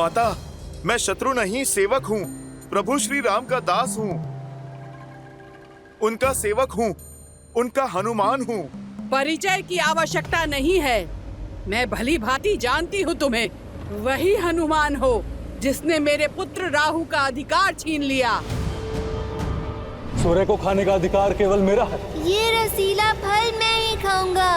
माता, मैं शत्रु नहीं सेवक हूँ। प्रभु श्री राम का दास हूँ, उनका सेवक हूँ, उनका हनुमान हूँ। परिचय की आवश्यकता नहीं है। मैं भली भांति जानती हूँ तुम्हें। वही हनुमान हो जिसने मेरे पुत्र राहु का अधिकार छीन लिया। सूर्य को खाने का अधिकार केवल मेरा है। ये रसीला फल मैं ही खाऊंगा।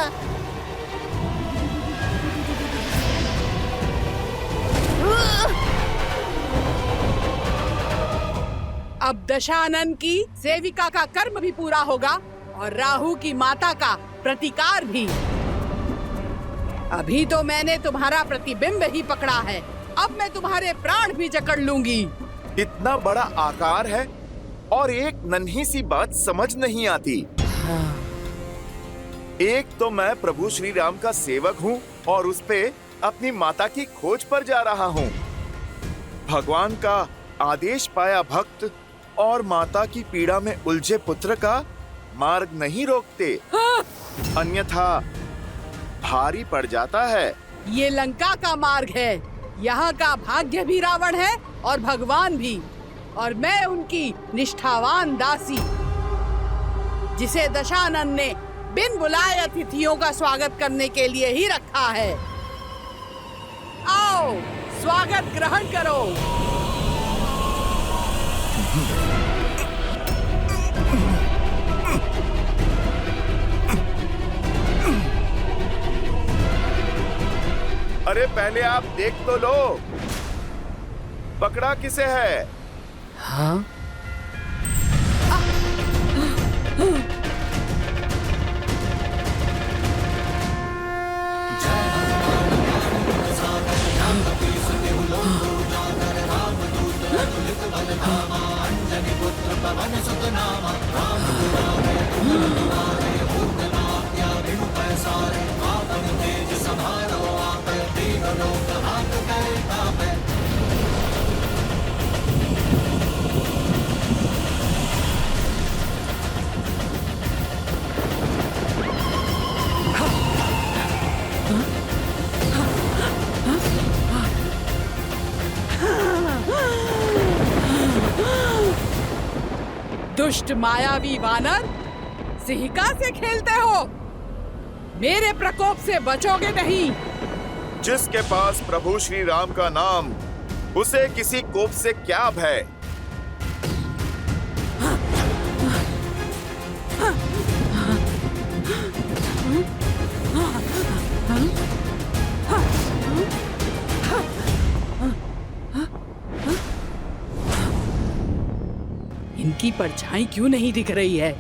अब दशानन की सेविका का कर्म भी पूरा होगा और राहु की माता का प्रतिकार भी। अभी तो मैंने तुम्हारा प्रतिबिंब ही पकड़ा है, अब मैं तुम्हारे प्राण भी जकड़ लूंगी। इतना बड़ा आकार है और एक नन्ही सी बात समझ नहीं आती। एक तो मैं प्रभु श्री राम का सेवक हूँ और उस पे अपनी माता की खोज पर जा रहा हूँ। भगवान का आदेश पाया भक्त और माता की पीड़ा में उलझे पुत्र का मार्ग नहीं रोकते, अन्यथा भारी पड़ जाता है। ये लंका का मार्ग है, यहाँ का भाग्य भी रावण है और भगवान भी, और मैं उनकी निष्ठावान दासी, जिसे दशानन ने बिन बुलाए अतिथियों का स्वागत करने के लिए ही रखा है। आओ, स्वागत ग्रहण करो। अरे पहले आप देख तो लो, पकड़ा किसे है? हाँ? दुष्ट मायावी वानर, सिंहिका से खेलते हो? मेरे प्रकोप से बचोगे नहीं। जिसके पास प्रभु श्री राम का नाम, उसे किसी कोप से क्या भय? इनकी परछाई क्यों नहीं दिख रही है?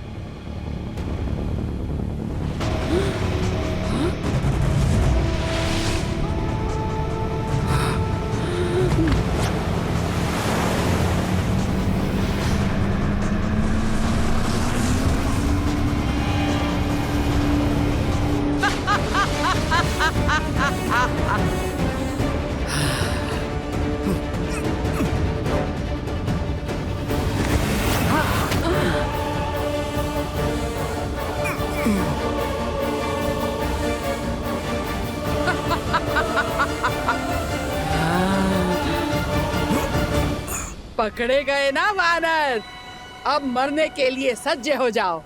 पकड़े गए ना वानर, अब मरने के लिए सज्ज हो जाओ।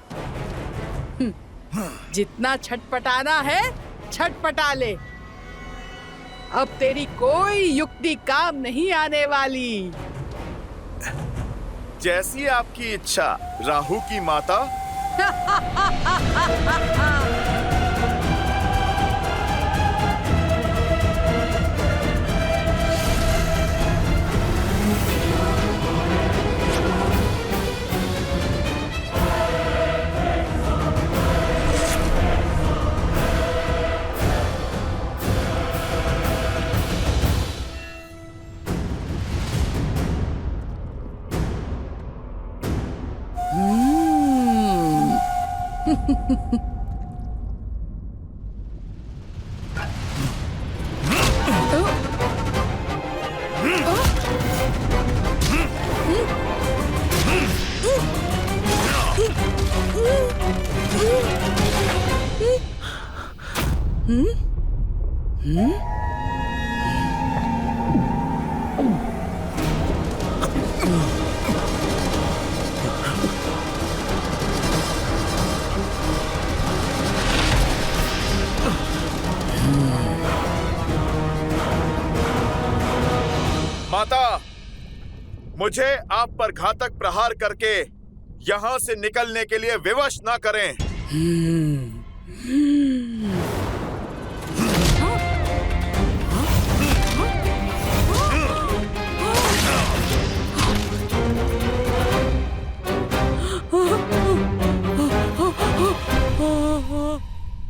जितना छटपटाना है छटपटा ले, अब तेरी कोई युक्ति काम नहीं आने वाली। जैसी आपकी इच्छा राहु की माता। मुझे आप पर घातक प्रहार करके यहाँ से निकलने के लिए विवश ना करें।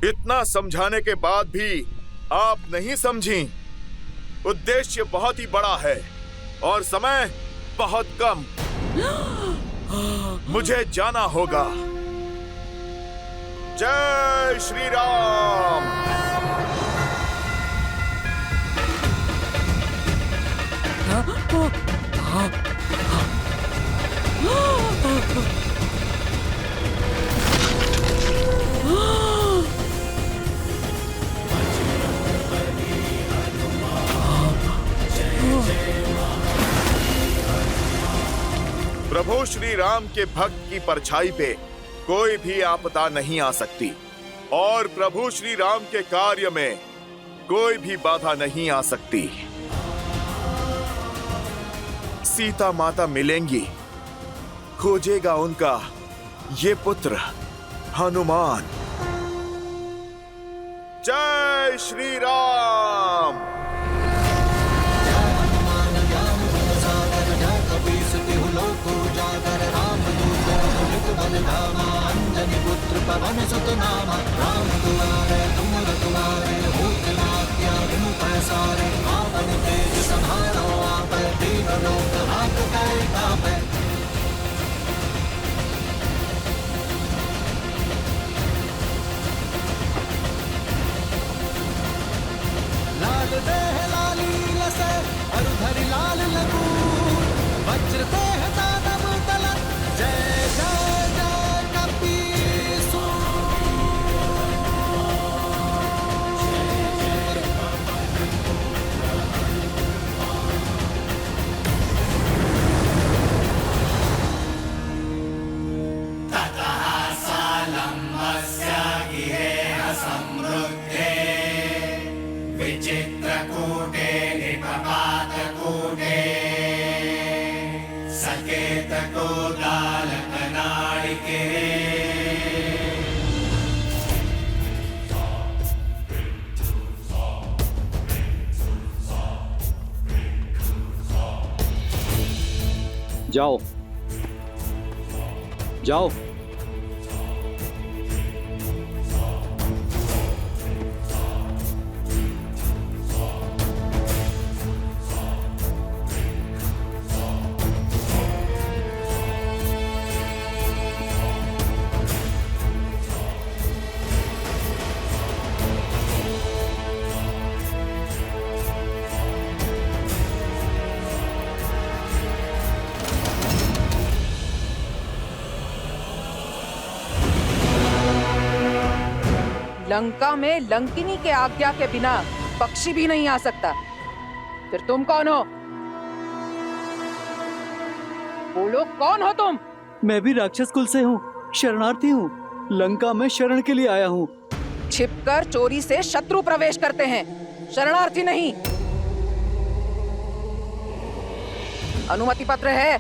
इतना समझाने के बाद भी आप नहीं समझी। उद्देश्य बहुत ही बड़ा है और समय बहुत कम। मुझे जाना होगा। जय श्री राम। प्रभु श्री राम के भक्त की परछाई पे कोई भी आपदा नहीं आ सकती और प्रभु श्री राम के कार्य में कोई भी बाधा नहीं आ सकती। सीता माता मिलेंगी, खोजेगा उनका ये पुत्र हनुमान। जय श्री राम। लाल देह लाली लसे अरुधरि लाल लगू वज्र देह दानव दलन जय जय जय कपीसु। जाओ जाओ। लंका में लंकिनी के आज्ञा के बिना पक्षी भी नहीं आ सकता। फिर तुम कौन हो? बोलो, कौन हो तुम? मैं भी राक्षस कुल से हूँ, शरणार्थी हूँ। लंका में शरण के लिए आया हूँ। छिपकर चोरी से शत्रु प्रवेश करते हैं, शरणार्थी नहीं। अनुमति पत्र है?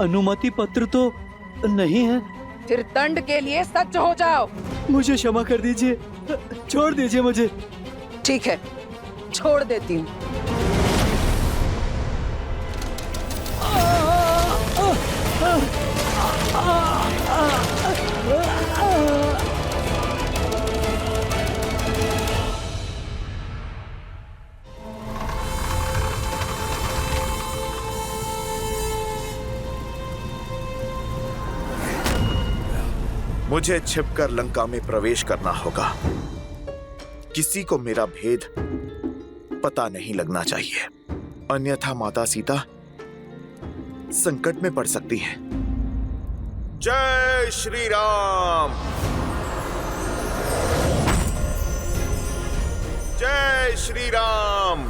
अनुमति पत्र तो नहीं है। फिर दंड के लिए सज्ज हो जाओ। मुझे क्षमा कर दीजिए, छोड़ दीजिए मुझे। ठीक है, छोड़ देती हूँ। मुझे छिपकर लंका में प्रवेश करना होगा। किसी को मेरा भेद पता नहीं लगना चाहिए, अन्यथा माता सीता संकट में पड़ सकती है। जय श्री राम। जय श्री राम।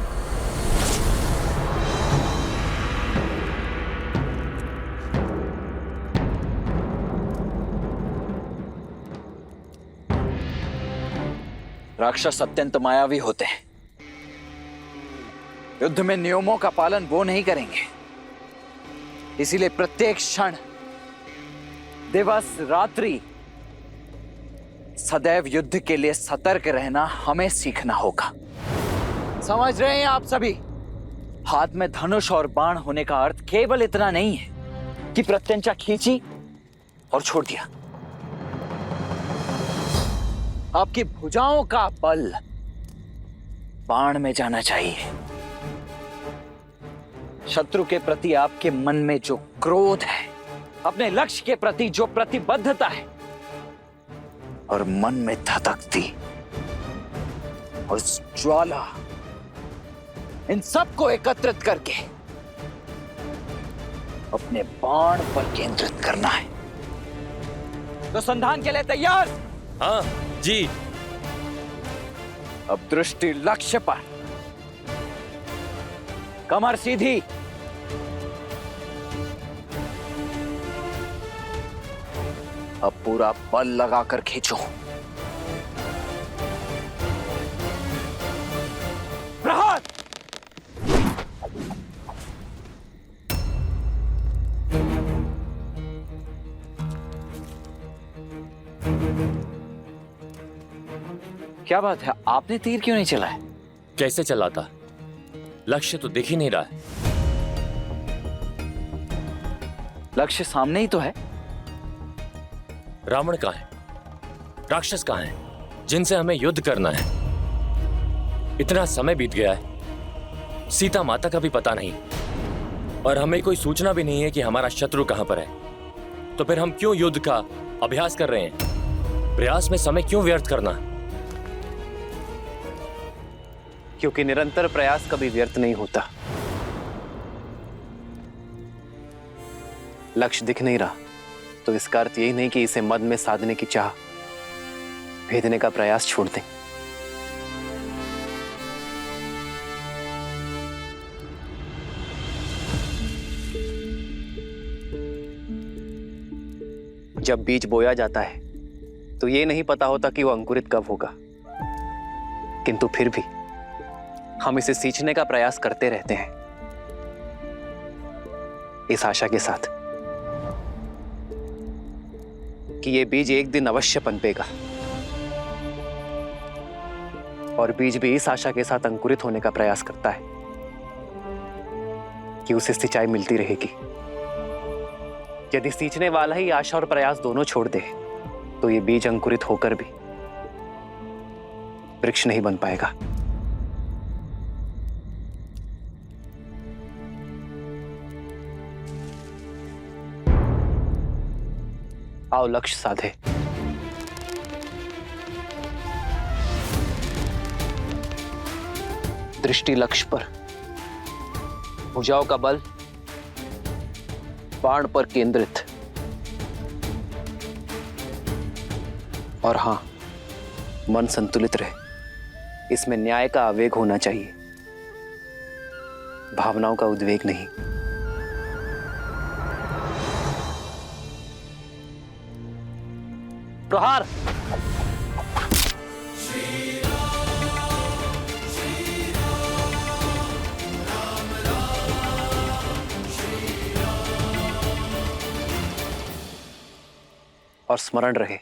राक्षस अत्यंत मायावी होते हैं। युद्ध में नियमों का पालन वो नहीं करेंगे इसीलिए प्रत्येक क्षण, दिवस, रात्रि सदैव युद्ध के लिए सतर्क रहना हमें सीखना होगा। समझ रहे हैं आप सभी? हाथ में धनुष और बाण होने का अर्थ केवल इतना नहीं है कि प्रत्यंचा खींची और छोड़ दिया। आपकी भुजाओं का बल बाण में जाना चाहिए। शत्रु के प्रति आपके मन में जो क्रोध है, अपने लक्ष्य के प्रति जो प्रतिबद्धता है और मन में धधकती उस ज्वाला, इन सबको एकत्रित करके अपने बाण पर केंद्रित करना है। तो संधान के लिए तैयार? हाँ जी। अब दृष्टि लक्ष्य पर, कमर सीधी, अब पूरा बल लगाकर खींचो। प्रहार! क्या बात है, आपने तीर क्यों नहीं चलाया? कैसे चलाता? लक्ष्य तो दिख ही नहीं रहा है। लक्ष्य सामने ही तो है। रावण कहाँ है? राक्षस कहाँ है जिनसे हमें युद्ध करना है? इतना समय बीत गया है, सीता माता का भी पता नहीं, और हमें कोई सूचना भी नहीं है कि हमारा शत्रु कहां पर है। तो फिर हम क्यों युद्ध का अभ्यास कर रहे हैं? प्रयास में समय क्यों व्यर्थ करना? क्योंकि निरंतर प्रयास कभी व्यर्थ नहीं होता। लक्ष्य दिख नहीं रहा तो इसका अर्थ यही नहीं कि इसे मद में साधने की चाह भेदने का प्रयास छोड़ दें। जब बीज बोया जाता है तो ये नहीं पता होता कि वो अंकुरित कब होगा, किंतु फिर भी हम इसे सींचने का प्रयास करते रहते हैं, इस आशा के साथ कि ये बीज एक दिन अवश्य पनपेगा, और बीज भी इस आशा के साथ अंकुरित होने का प्रयास करता है कि उसे सिंचाई मिलती रहेगी। यदि सींचने वाला ही आशा और प्रयास दोनों छोड़ दे तो ये बीज अंकुरित होकर भी वृक्ष नहीं बन पाएगा। आओ लक्ष्य साधे। दृष्टि लक्ष्य पर, भुजाओं का बल बाण पर केंद्रित, और हां, मन संतुलित रहे। इसमें न्याय का आवेग होना चाहिए, भावनाओं का उद्वेग नहीं। प्रहार! और स्मरण रहे,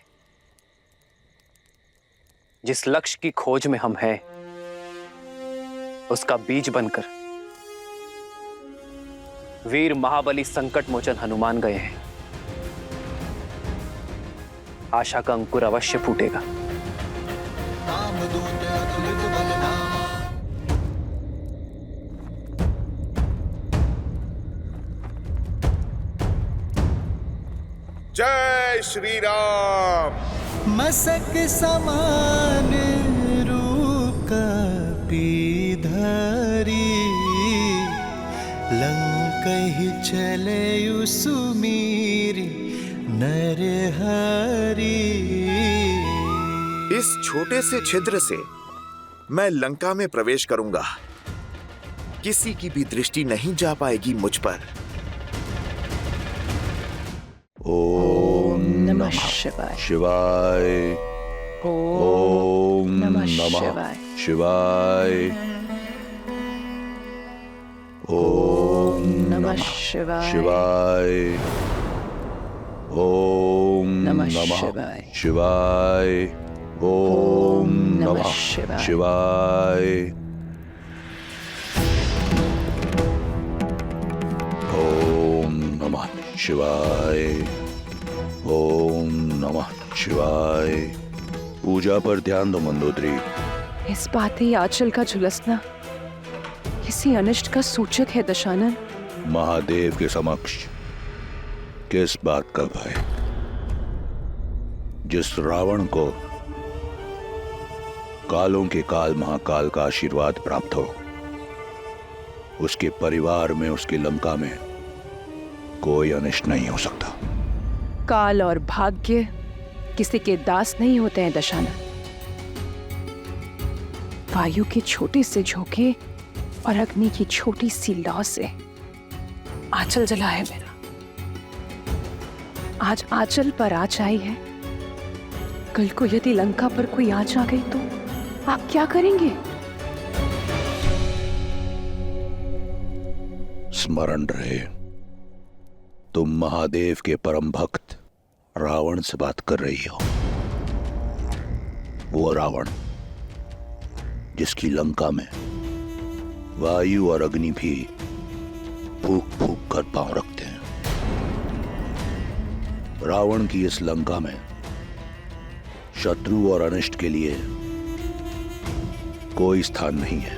जिस लक्ष्य की खोज में हम हैं, उसका बीज बनकर वीर महाबली संकट मोचन हनुमान गए हैं। आशा का अंकुर अवश्य फूटेगा। जय श्री राम। मसक समान रूप कपी धरी, लंकहि चले सुमीरी नरहरि। इस छोटे से छिद्र से मैं लंका में प्रवेश करूंगा, किसी की भी दृष्टि नहीं जा पाएगी मुझ पर। ओम नमः शिवाय। ओम नमः शिवाय। ओम नमः शिवाय। शिवाय। ओम नमः नमः शिवाय। शिवाय। ओम नमः शिवाय। शिवाय। ओम नमः शिवाय। ओम नमः शिवाय। पूजा पर ध्यान दो मंदोदरी। इस बात ही आंचल का झुलसना किसी अनिष्ट का सूचक है दशानन। महादेव के समक्ष किस बात का भय? जिस रावण को कालों के काल महाकाल का आशीर्वाद प्राप्त हो, उसके परिवार में, उसकी लंका में कोई अनिष्ट नहीं हो सकता। काल और भाग्य किसी के दास नहीं होते हैं दशानन। वायु के छोटे से झोंके और अग्नि की छोटी सी लौ से आंचल जला है मेरा। आज आंचल पर आँच आई है, कल को यदि लंका पर कोई आँच आ गई तो आप क्या करेंगे? स्मरण रहे, तुम महादेव के परम भक्त रावण से बात कर रही हो। वो रावण जिसकी लंका में वायु और अग्नि भी फूक फूक कर पांव रखते हैं। रावण की इस लंका में शत्रु और अनिष्ट के लिए कोई स्थान नहीं है।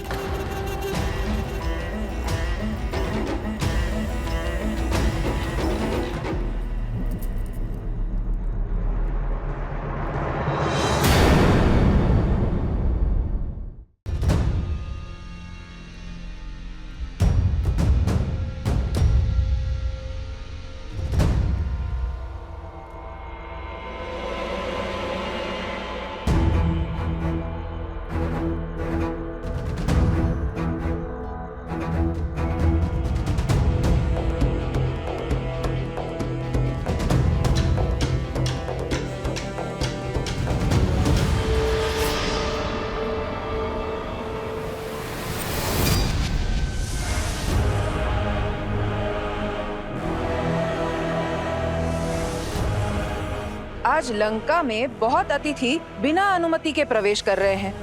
आज लंका में बहुत अतिथि बिना अनुमति के प्रवेश कर रहे हैं।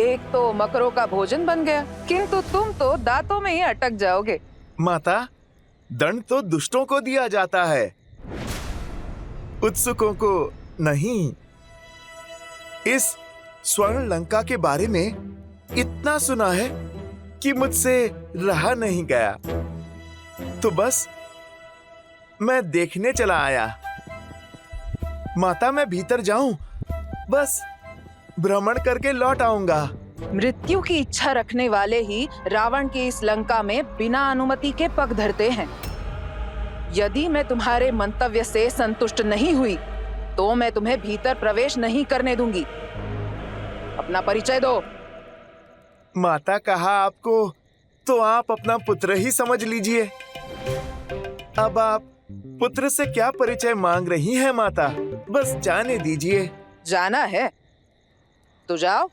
एक तो मकरों का भोजन बन गया, किंतु तुम तो दांतों में ही अटक जाओगे। माता, दंड तो दुष्टों को दिया जाता है, उत्सुकों को नहीं। इस स्वर्ण लंका के बारे में इतना सुना है कि मुझसे रहा नहीं गया, तो बस मैं देखने चला आया। माता, मैं भीतर जाऊं, बस भ्रमण करके लौट आऊंगा। मृत्यु की इच्छा रखने वाले ही रावण की इस लंका में बिना अनुमति के पग धरते हैं। यदि मैं तुम्हारे मंतव्य से संतुष्ट नहीं हुई तो मैं तुम्हें भीतर प्रवेश नहीं करने दूंगी। अपना परिचय दो। माता कहा आपको, तो आप अपना पुत्र ही समझ लीजिए। अब आप पुत्र से क्या परिचय मांग रही हैं माता? बस जाने दीजिए। जाना है तो जाओ,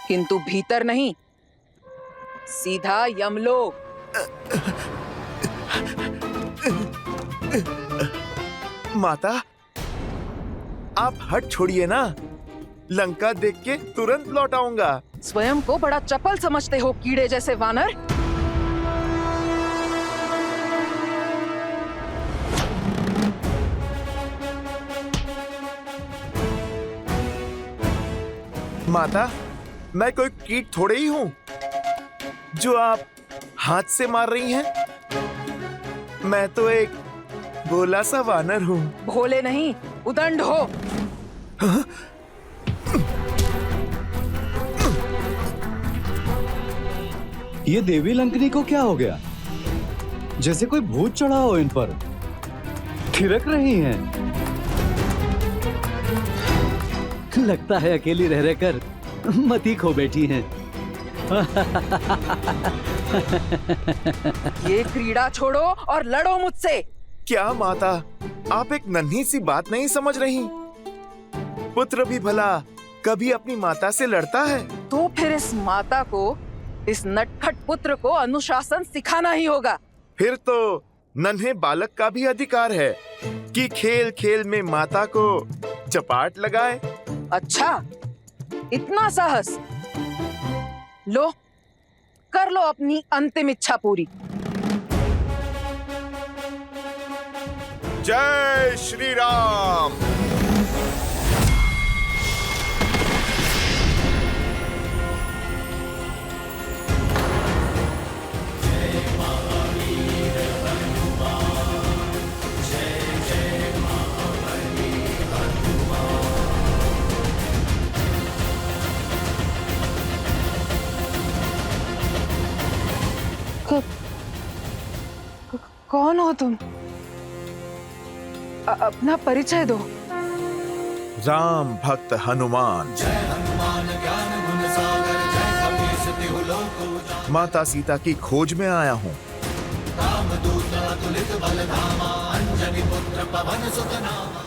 किंतु भीतर नहीं, सीधा यमलोक। माता, आप हट छोड़िए ना, लंका देख के तुरंत लौट आऊंगा। स्वयं को बड़ा चपल समझते हो, कीड़े जैसे वानर। माता, मैं कोई कीट थोड़े ही हूँ जो आप हाथ से मार रही हैं। मैं तो एक भोला सा वानर हूँ। भोले नहीं, उदंड हो। ये देवी लंकनी को क्या हो गया? जैसे कोई भूत चढ़ा हो इन पर, थिरक रही हैं। लगता है अकेली रह रहकर मती खो बैठी हैं। ये क्रीड़ा छोड़ो और लड़ो मुझसे। क्या माता, आप एक नन्ही सी बात नहीं समझ रही? पुत्र भी भला कभी अपनी माता से लड़ता है? तो फिर इस माता को इस नटखट पुत्र को अनुशासन सिखाना ही होगा। फिर तो नन्हे बालक का भी अधिकार है कि खेल खेल में माता को चपाट लगाए। अच्छा, इतना साहस? लो, कर लो अपनी अंतिम इच्छा पूरी। जय श्री राम। कौन हो तुम? अपना परिचय दो। राम भक्त हनुमान। माता सीता की खोज में आया हूँ।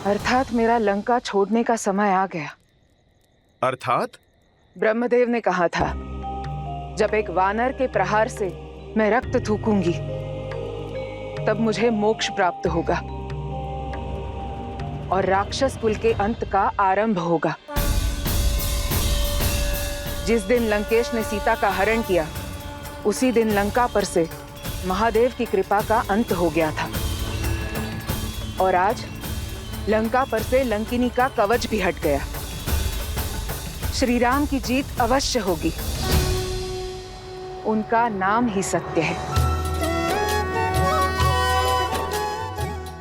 अर्थात मेरा लंका छोड़ने का समय आ गया। अर्थात? ब्रह्मदेव ने कहा था, जब एक वानर के प्रहार से मैं रक्त थूकूंगी तब मुझे मोक्ष प्राप्त होगा और राक्षस कुल के अंत का आरंभ होगा। जिस दिन लंकेश ने सीता का हरण किया, उसी दिन लंका पर से महादेव की कृपा का अंत हो गया था और आज लंका पर से लंकिनी का कवच भी हट गया। श्री राम की जीत अवश्य होगी। उनका नाम ही सत्य है।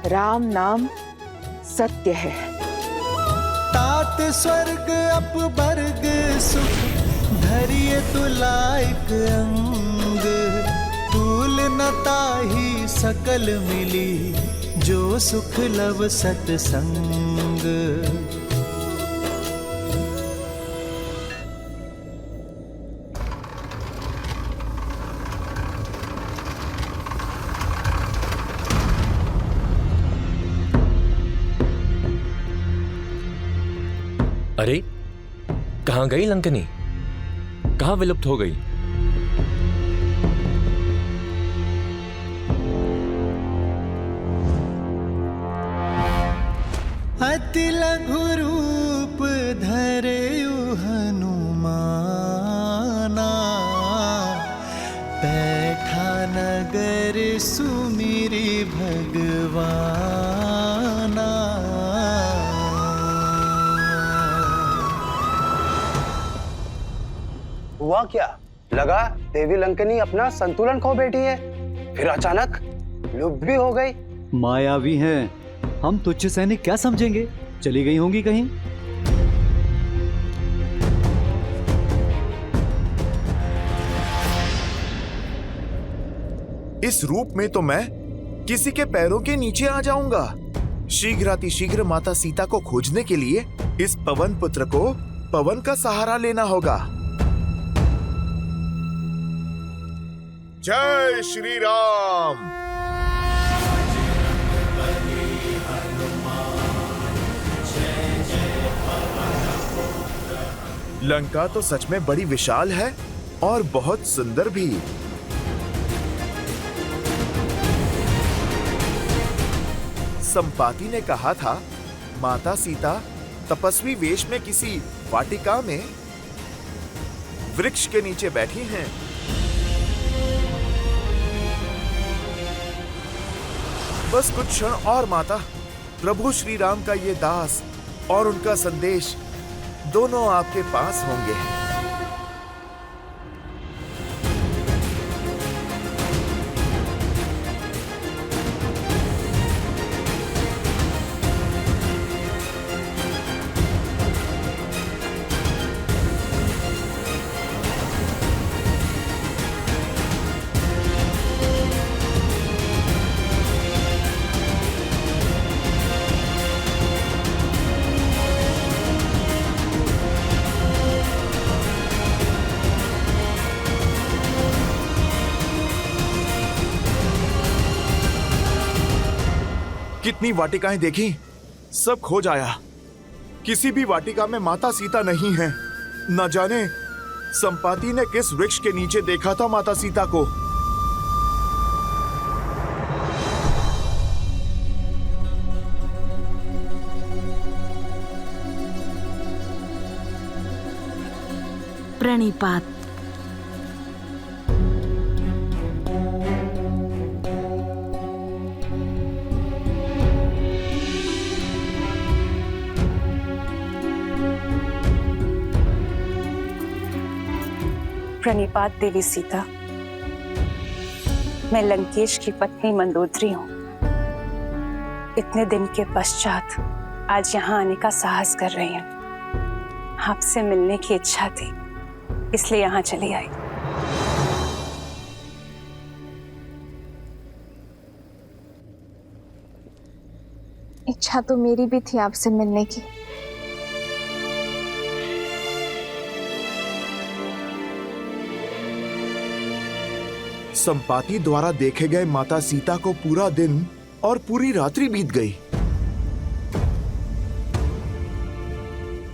राम नाम सत्य है। तात स्वर्ग अपवर्ग सुख धरिए तो लायक अंग, तूल न ताहि सकल मिली जो सुख लव सतसंग। अरे, कहाँ गई लंकनी? कहाँ विलुप्त हो गई? अति लघु रूप धरेयु हनुमाना, बैठा नगर सुमिरि भगवाना। हुआ क्या? लगा देवी लंकनी अपना संतुलन खो बैठी है, फिर अचानक लुप्त भी हो गई। मायावी हैं, हम तुच्छ सैनिक क्या समझेंगे? चली गई होंगी कहीं। इस रूप में तो मैं किसी के पैरों के नीचे आ जाऊंगा। शीघ्रातिशीघ्र माता सीता को खोजने के लिए इस पवन पुत्र को पवन का सहारा लेना होगा। जय श्री राम। लंका तो सच में बड़ी विशाल है और बहुत सुंदर भी। संपाति ने कहा था, माता सीता तपस्वी वेश में किसी वाटिका में वृक्ष के नीचे बैठी हैं। बस कुछ क्षण और माता, प्रभु श्री राम का ये दास और उनका संदेश दोनों आपके पास होंगे। कितनी वाटिकाएं देखी, सब खो जाया। किसी भी वाटिका में माता सीता नहीं है। न जाने संपाति ने किस वृक्ष के नीचे देखा था माता सीता को? प्रणिपात। प्रणिपात देवी सीता। मैं लंकेश की पत्नी मंदोदरी हूँ। इतने दिन के पश्चात आज यहाँ आने का साहस कर रही हूँ। आपसे मिलने की इच्छा थी, इसलिए यहाँ चली आई। इच्छा तो मेरी भी थी आपसे मिलने की। संपाति द्वारा देखे गए माता सीता को पूरा दिन और पूरी रात्रि बीत गई।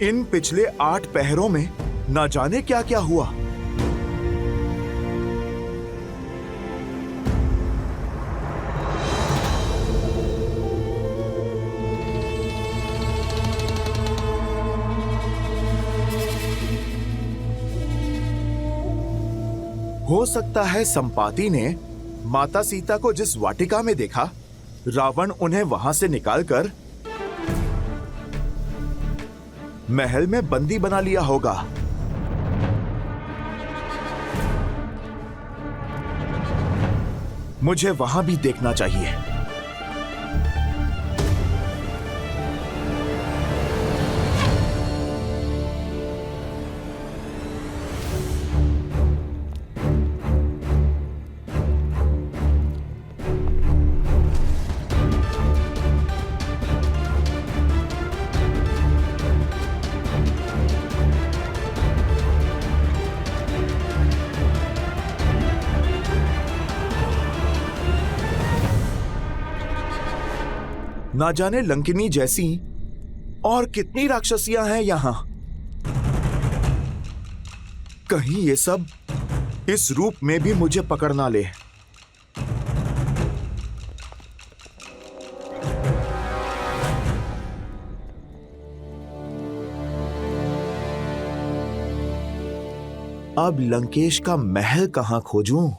इन पिछले 8 पहरों में न जाने क्या क्या हुआ। हो सकता है संपाति ने माता सीता को जिस वाटिका में देखा, रावण उन्हें वहां से निकालकर महल में बंदी बना लिया होगा। मुझे वहां भी देखना चाहिए। ना जाने लंकिनी जैसी और कितनी राक्षसियां हैं यहां। कहीं ये सब इस रूप में भी मुझे पकड़ ना ले। अब लंकेश का महल कहां खोजूं?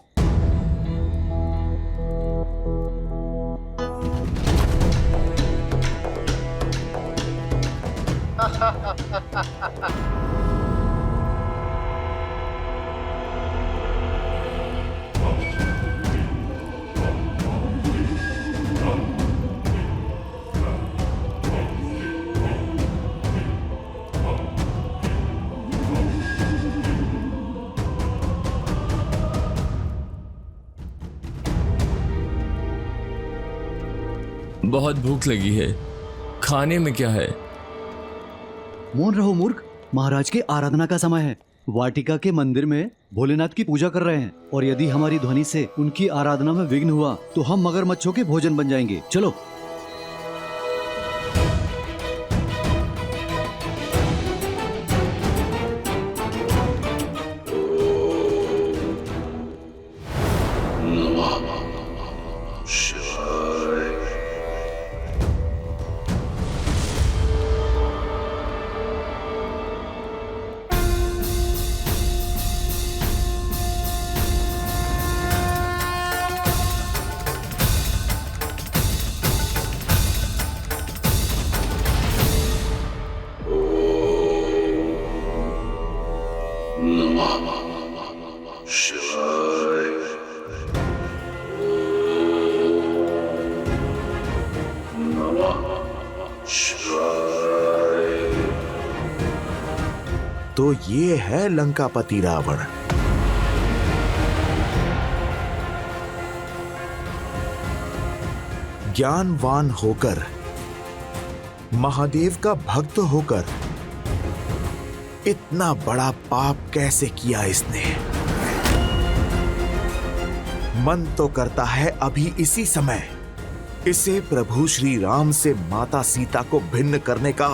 बहुत भूख लगी है, खाने में क्या है? मौन रहो मूर्ख, महाराज के आराधना का समय है। वाटिका के मंदिर में भोलेनाथ की पूजा कर रहे हैं और यदि हमारी ध्वनि से उनकी आराधना में विघ्न हुआ तो हम मगरमच्छों के भोजन बन जाएंगे। चलो। तो ये है लंकापति रावण। ज्ञानवान होकर, महादेव का भक्त होकर इतना बड़ा पाप कैसे किया इसने? मन तो करता है अभी इसी समय इसे प्रभु श्री राम से माता सीता को भिन्न करने का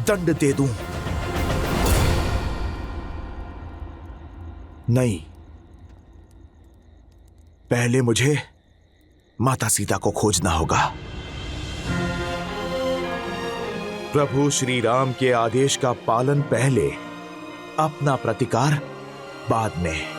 दंड दे दूं। नहीं, पहले मुझे माता सीता को खोजना होगा। प्रभु श्री राम के आदेश का पालन पहले, अपना प्रतिकार बाद में।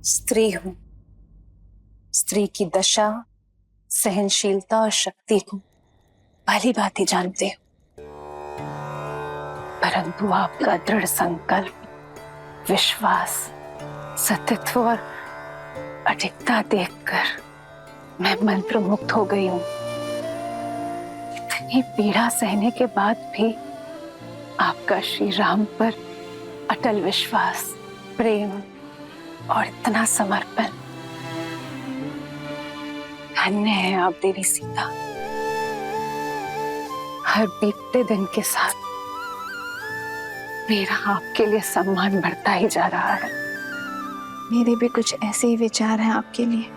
स्त्री हूं, स्त्री की दशा, सहनशीलता और शक्ति को भली भांति जानते हो, परंतु आपका दृढ़ संकल्प, विश्वास, सत्यत्व और अडिगता देखकर मैं मंत्रमुग्ध हो गई हूं। इतनी पीड़ा सहने के बाद भी आपका श्री राम पर अटल विश्वास, प्रेम और इतना समर्पण। धन्य है आप देवी सीता। हर बीतते दिन के साथ मेरा आपके लिए सम्मान बढ़ता ही जा रहा है। मेरे भी कुछ ऐसे ही विचार हैं आपके लिए।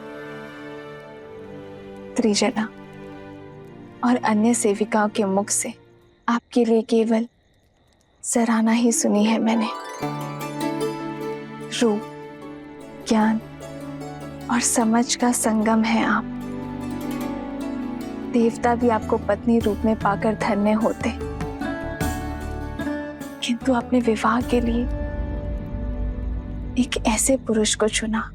त्रिजना और अन्य सेविकाओं के मुख से आपके लिए केवल सराहना ही सुनी है मैंने। रूप, ज्ञान और समझ का संगम है आप। देवता भी आपको पत्नी रूप में पाकर धन्य होते, किंतु अपने विवाह के लिए एक ऐसे पुरुष को चुना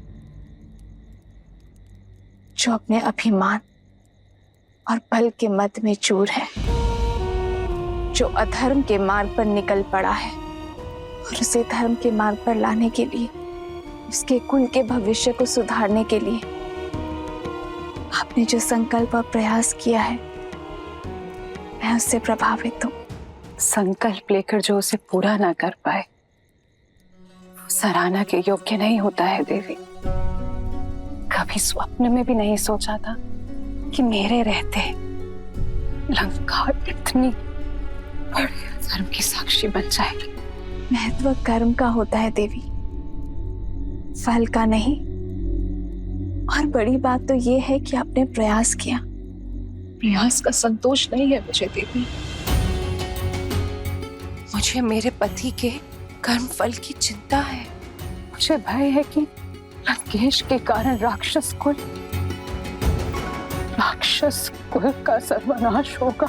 जो अपने अभिमान और बल के मद में चूर है, जो अधर्म के मार्ग पर निकल पड़ा है और उसे धर्म के मार्ग पर लाने के लिए, उसके कुल के भविष्य को सुधारने के लिए आपने जो संकल्प और प्रयास किया है, मैं उससे प्रभावित हूं। संकल्प लेकर जो उसे पूरा ना कर पाए वो सराहना के योग्य नहीं होता है देवी। कभी स्वप्न में भी नहीं सोचा था कि मेरे रहते लंका इतनी बड़ी धर्म की साक्षी बन जाएगी। महत्व कर्म का होता है देवी, फल का नहीं। और बड़ी बात तो ये है कि आपने प्रयास किया। प्रयास का संतोष नहीं है मुझे देवी, मुझे मेरे पति के कर्म फल की चिंता है। मुझे भय है कि लंकेश के कारण राक्षस कुल का सर्वनाश होगा,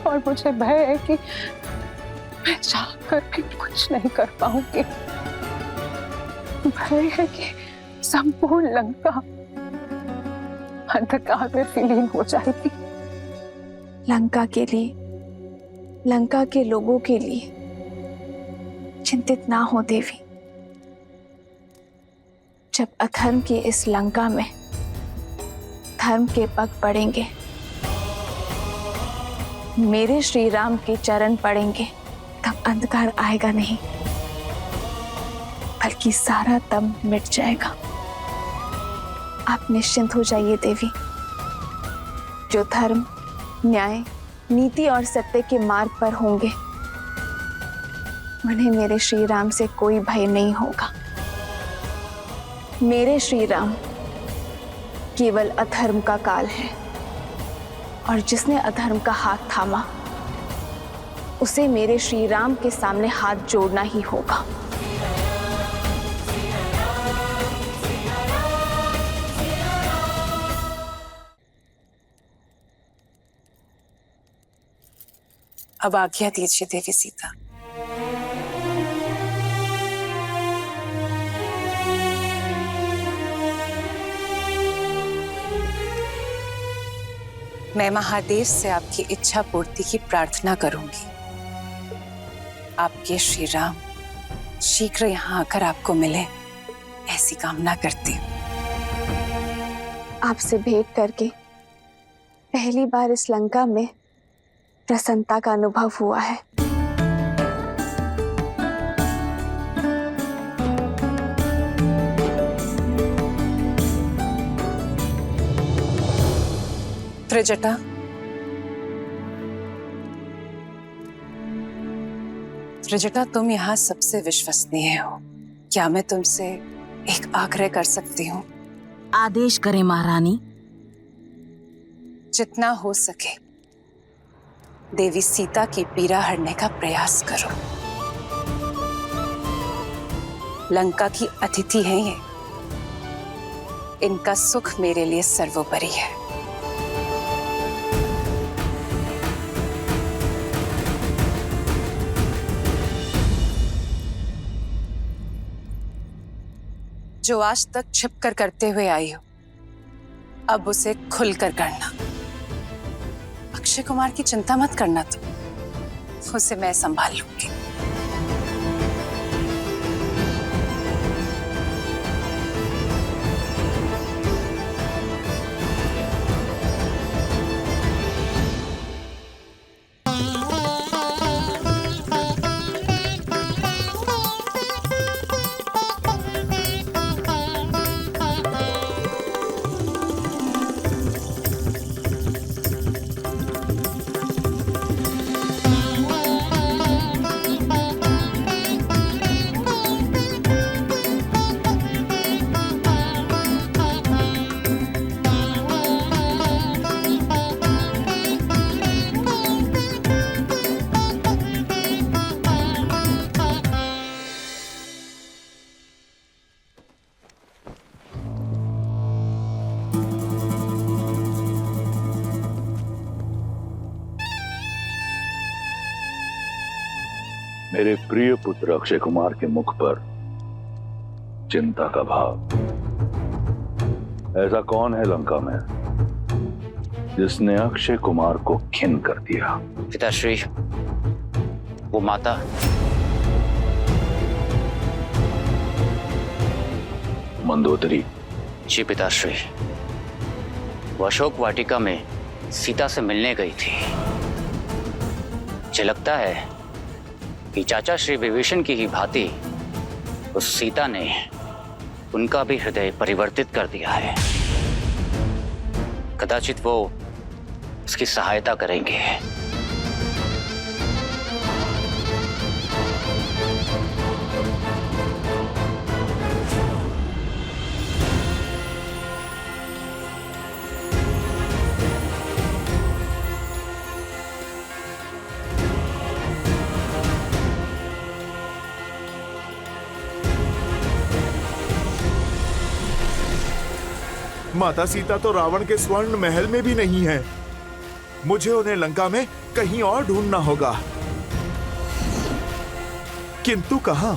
और मुझे भय है कि मैं चाहकर भी कुछ नहीं कर पाऊंगी। भय है कि संपूर्ण लंका अंधकार में विलीन हो जाएगी। लंका के लिए, लंका के लोगों के लिए चिंतित ना हो देवी। जब अधर्म की इस लंका में धर्म के पग पड़ेंगे, मेरे श्री राम के चरण पड़ेंगे, तब अंधकार आएगा नहीं, बल्कि सारा दम मिट जाएगा। आप निश्चिंत हो जाइए देवी। जो धर्म, न्याय, नीति और सत्य के मार्ग पर होंगे, उन्हें मेरे श्री राम से कोई भय नहीं होगा। मेरे श्री राम केवल अधर्म का काल है, और जिसने अधर्म का हाथ थामा, उसे मेरे श्री राम के सामने हाथ जोड़ना ही होगा। अब आज्ञा दीजिए देवी सीता। मैं महादेव से आपकी इच्छा पूर्ति की प्रार्थना करूंगी। आपके श्री राम शीघ्र यहाँ आकर आपको मिले, ऐसी कामना करती हूँ। आपसे भेंट करके पहली बार इस लंका में प्रसन्नता का अनुभव हुआ है। त्रिजटा, त्रिजटा, तुम यहाँ सबसे विश्वसनीय हो। क्या मैं तुमसे एक आग्रह कर सकती हूँ? आदेश करें महारानी। जितना हो सके देवी सीता की पीड़ा हरने का प्रयास करो। लंका की अतिथि हैं ये, इनका सुख मेरे लिए सर्वोपरि है। जो आज तक छिपकर करते हुए आई हो, अब उसे खुलकर करना। अक्षय कुमार की चिंता मत करना, तुम उसे मैं संभाल लूंगी। मेरे प्रिय पुत्र अक्षय कुमार के मुख पर चिंता का भाव। ऐसा कौन है लंका में जिसने अक्षय कुमार को खिन कर दिया? पिताश्री, वो माता। मंदोदरी। जी पिताश्री, वो अशोक वाटिका में सीता से मिलने गई थी। मुझे लगता है कि चाचा श्री विभीषण की ही भांति उस सीता ने उनका भी हृदय परिवर्तित कर दिया है। कदाचित वो उसकी सहायता करेंगे। माता सीता तो रावण के स्वर्ण महल में भी नहीं है। मुझे उन्हें लंका में कहीं और ढूंढना होगा। किंतु कहां?